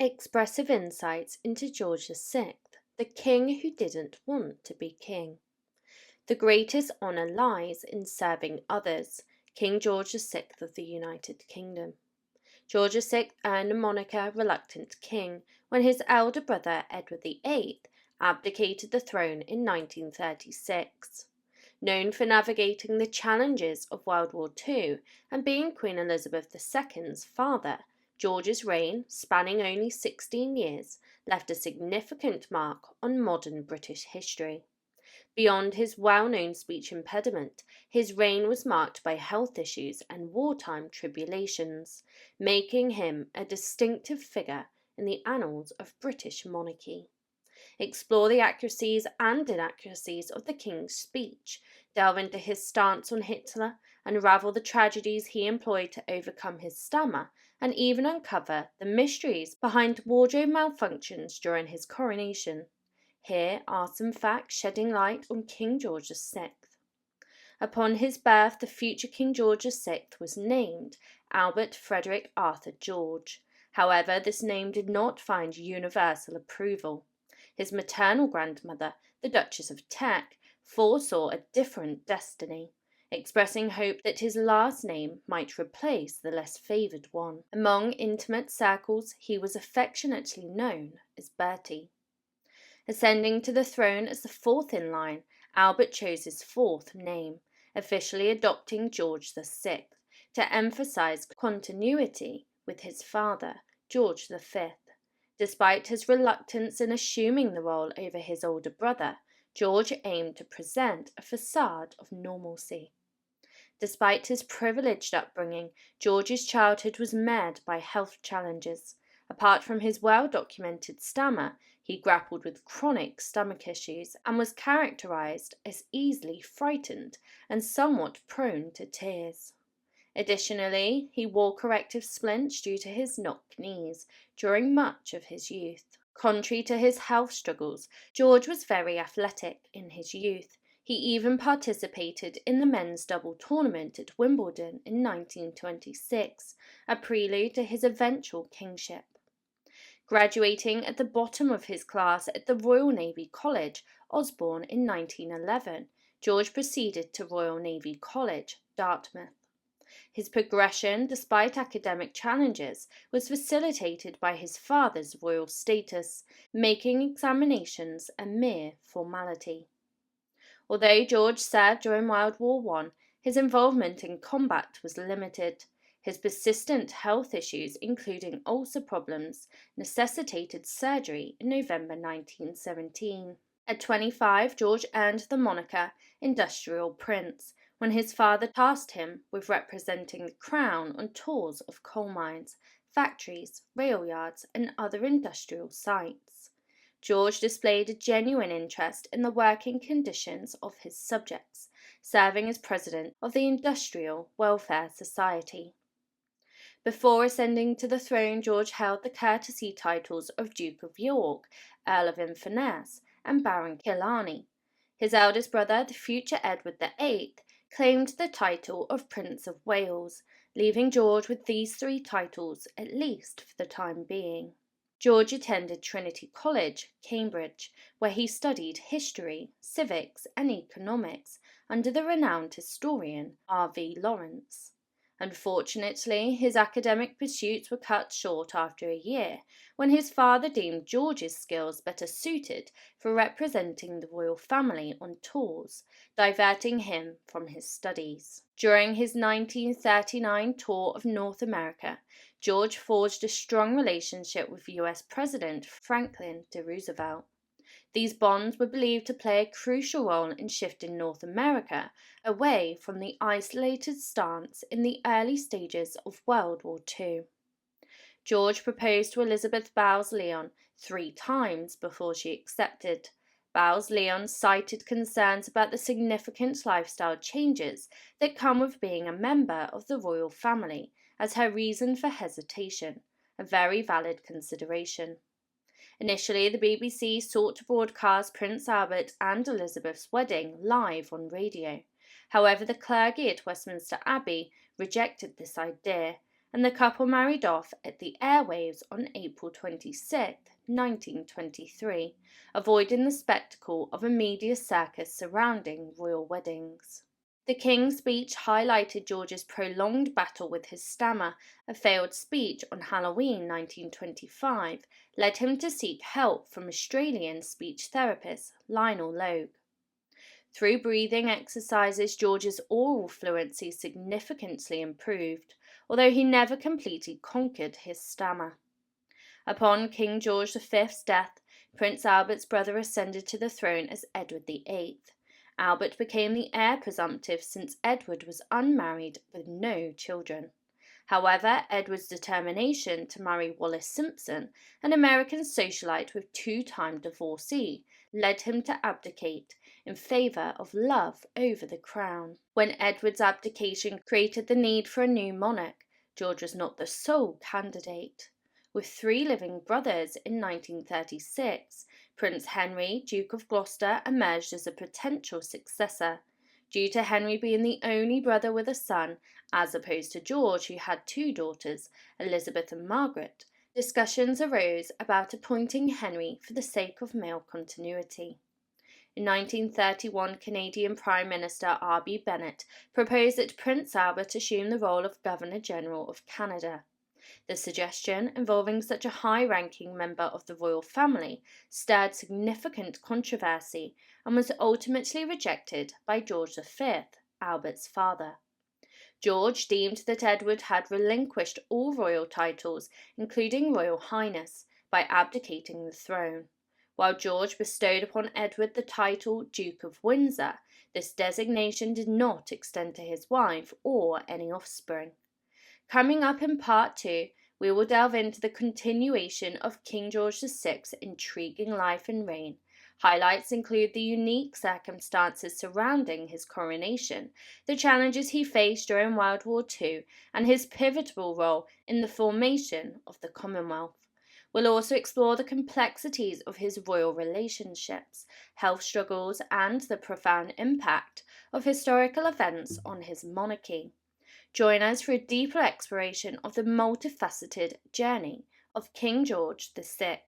Expressive insights into George VI, the king who didn't want to be king. The greatest honour lies in serving others. King George VI of the United Kingdom. George VI earned the moniker Reluctant King when his elder brother Edward VIII abdicated the throne in 1936. Known for navigating the challenges of World War II and being Queen Elizabeth II's father, George's reign, spanning only 16 years, left a significant mark on modern British history. Beyond his well-known speech impediment, his reign was marked by health issues and wartime tribulations, making him a distinctive figure in the annals of British monarchy. Explore the accuracies and inaccuracies of the King's speech, delve into his stance on Hitler, unravel the tragedies he employed to overcome his stammer, and even uncover the mysteries behind wardrobe malfunctions during his coronation. Here are some facts shedding light on King George VI. Upon his birth, the future King George VI was named Albert Frederick Arthur George. However, this name did not find universal approval. His maternal grandmother, the Duchess of Teck, foresaw a different destiny, expressing hope that his last name might replace the less favoured one. Among intimate circles, he was affectionately known as Bertie. Ascending to the throne as the fourth in line, Albert chose his fourth name, officially adopting George VI, to emphasize continuity with his father, George V. Despite his reluctance in assuming the role over his older brother, George aimed to present a facade of normalcy. Despite his privileged upbringing, George's childhood was marred by health challenges. Apart from his well-documented stammer, he grappled with chronic stomach issues and was characterized as easily frightened and somewhat prone to tears. Additionally, he wore corrective splints due to his knocked knees during much of his youth. Contrary to his health struggles, George was very athletic in his youth. He even participated in the men's double tournament at Wimbledon in 1926, a prelude to his eventual kingship. Graduating at the bottom of his class at the Royal Navy College, Osborne, in 1911, George proceeded to Royal Navy College, Dartmouth. His progression, despite academic challenges, was facilitated by his father's royal status, making examinations a mere formality. Although George served during World War I, his involvement in combat was limited. His persistent health issues, including ulcer problems, necessitated surgery in November 1917. At 25, George earned the moniker Industrial Prince when his father tasked him with representing the Crown on tours of coal mines, factories, rail yards, and other industrial sites. George displayed a genuine interest in the working conditions of his subjects, serving as president of the Industrial Welfare Society. Before ascending to the throne, George held the courtesy titles of Duke of York, Earl of Inverness, and Baron Killarney. His eldest brother, the future Edward VIII, claimed the title of Prince of Wales, leaving George with these three titles, at least for the time being. George attended Trinity College, Cambridge, where he studied history, civics, and economics under the renowned historian R.V. Lawrence. Unfortunately, his academic pursuits were cut short after a year, when his father deemed George's skills better suited for representing the royal family on tours, diverting him from his studies. During his 1939 tour of North America, George forged a strong relationship with US President Franklin D. Roosevelt. These bonds were believed to play a crucial role in shifting North America away from the isolated stance in the early stages of World War II. George proposed to Elizabeth Bowes-Lyon 3 times before she accepted. Bowes-Lyon cited concerns about the significant lifestyle changes that come with being a member of the royal family as her reason for hesitation, a very valid consideration. Initially, the BBC sought to broadcast Prince Albert and Elizabeth's wedding live on radio. However, the clergy at Westminster Abbey rejected this idea, and the couple married off at the airwaves on April 26, 1923, avoiding the spectacle of a media circus surrounding royal weddings. The King's speech highlighted George's prolonged battle with his stammer. A failed speech on Halloween 1925 led him to seek help from Australian speech therapist Lionel Logue. Through breathing exercises, George's oral fluency significantly improved, although he never completely conquered his stammer. Upon King George V's death, Prince Albert's brother ascended to the throne as Edward VIII. Albert became the heir presumptive since Edward was unmarried with no children. However, Edward's determination to marry Wallis Simpson, an American socialite with two-time divorcee, led him to abdicate in favour of love over the crown. When Edward's abdication created the need for a new monarch, George was not the sole candidate. With 3 living brothers in 1936, Prince Henry, Duke of Gloucester, emerged as a potential successor. Due to Henry being the only brother with a son, as opposed to George, who had 2 daughters, Elizabeth and Margaret, discussions arose about appointing Henry for the sake of male continuity. In 1931, Canadian Prime Minister R.B. Bennett proposed that Prince Albert assume the role of Governor-General of Canada. The suggestion, involving such a high-ranking member of the royal family, stirred significant controversy and was ultimately rejected by George V, Albert's father. George deemed that Edward had relinquished all royal titles, including Royal Highness, by abdicating the throne. While George bestowed upon Edward the title Duke of Windsor, this designation did not extend to his wife or any offspring. Coming up in Part 2, we will delve into the continuation of King George VI's intriguing life and reign. Highlights include the unique circumstances surrounding his coronation, the challenges he faced during World War II, and his pivotal role in the formation of the Commonwealth. We'll also explore the complexities of his royal relationships, health struggles, and the profound impact of historical events on his monarchy. Join us for a deeper exploration of the multifaceted journey of King George VI.